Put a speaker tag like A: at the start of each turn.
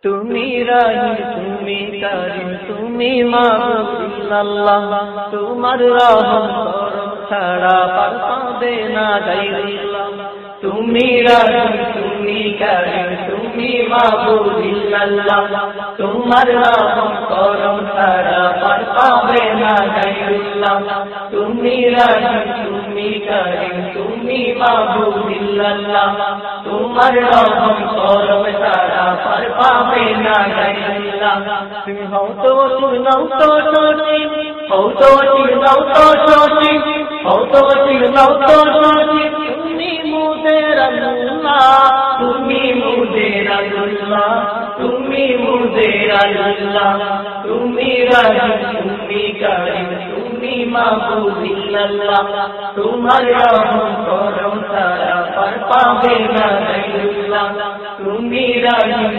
A: তুমি রহিম তুমি কারীম তুমি মাবুদ আল্লাহ তোমার রহম করম ছাড়া পার পাবে না গায়রুল্লাহ তুমি রহিম তুমি কারীম তুমি মাবুদ আল্লাহ তোমার রহম করম ছাড়া পার পাবে না গায়রুল্লাহ তুমি রহিম তুমি কারীম তুমি মাবুদ আল্লাহ তোমার রহম করম ছাড়া পার পাবে না গায়রুল্লাহ তুমি হও তো নও তো সচি হও তো নও তো সচি হও তো নও তো সচি তুমি মুদের আল্লাহ তুমি মুদের আল্লাহ তুমি মুদের আল্লাহ তুমি রহিম তুমি কারীম তুমি মাবুদ আল্লাহ তোমার রহম করম ছাড়া পার পাবে না গায়রুল্লাহ তুমি রহিম